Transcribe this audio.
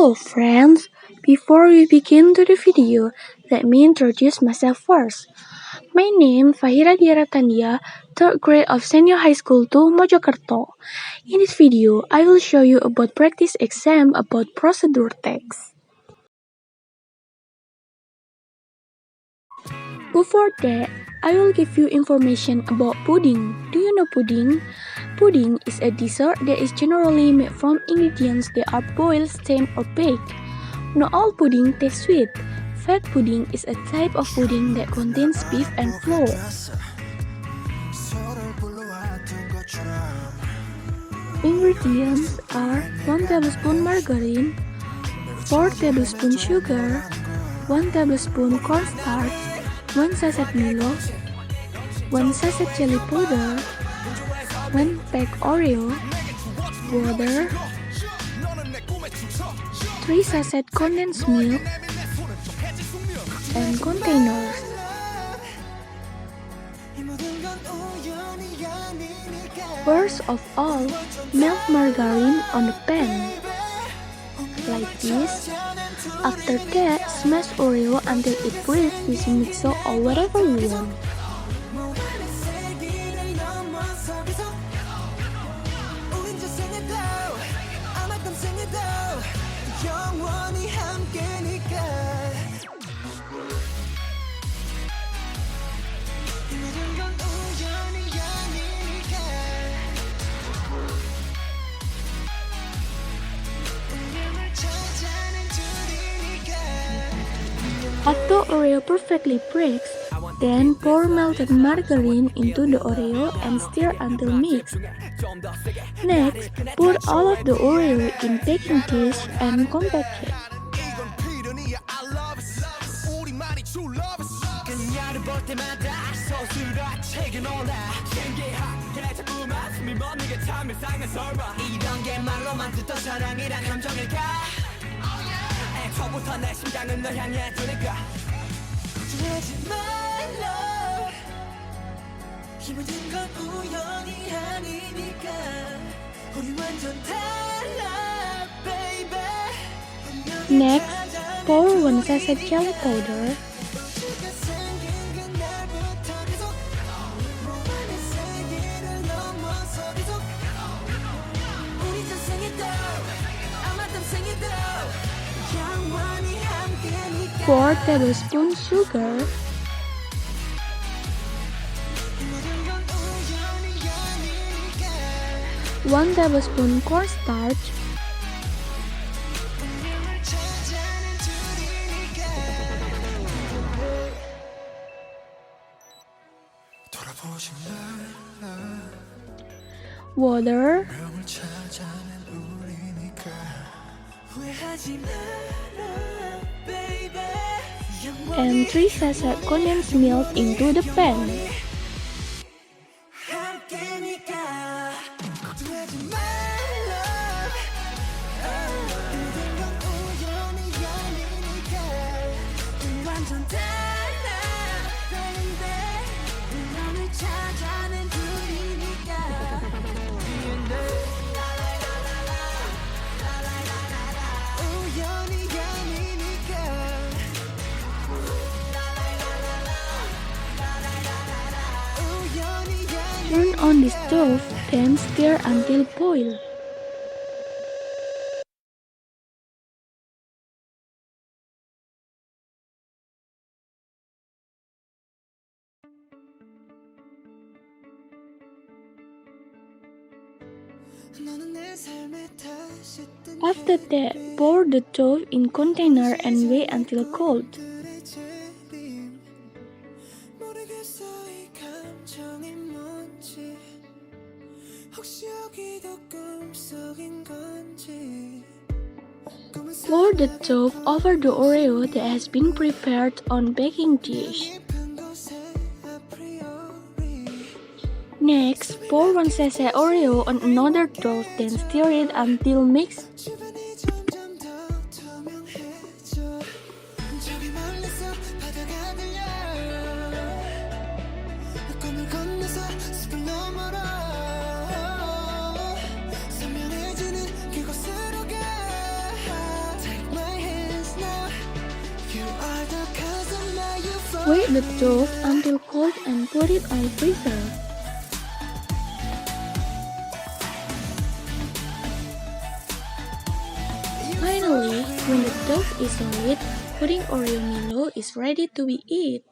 Hello friends! Before we begin to the video, let me introduce myself first. My name Fahira Dieratandia, 3rd grade of Senior High School 2 Mojokerto. In this video, I will show you about practice exam about procedure text. Before that, I will give you information about pudding. Do you know pudding? Pudding is a dessert that is generally made from ingredients that are boiled, steamed, or baked. Not all pudding tastes sweet. Fat pudding is a type of pudding that contains beef and flour. Ingredients are 1 tablespoon margarine, 4 tablespoons sugar, 1 tablespoon cornstarch, 1 sachet Milo, 1 sachet chili powder, 1 pack Oreo, water, 3 sachet condensed milk, and containers. First of all, melt margarine on the pan, like this. After that, smash Oreo until it breathes with mixer or whatever you want. After Oreo perfectly breaks, then pour melted margarine into the Oreo and stir until mixed. Next, put all of the Oreo in baking dish and compact it. Next, pour 1 sachet chili powder, four tablespoons sugar, 1 tablespoon cornstarch, water, and 3 sachet condensed milk into the pan. Turn on the stove, then stir until boil. After that, pour the dough in container and wait until cold. Pour the dough over the Oreo that has been prepared on baking dish. Next, pour 1 sachet Oreo on another dough, then stir it until mixed. Wait the dough until cold and put it on freezer. Finally, when the dough is solid, pudding Oreo Milo is ready to be eaten.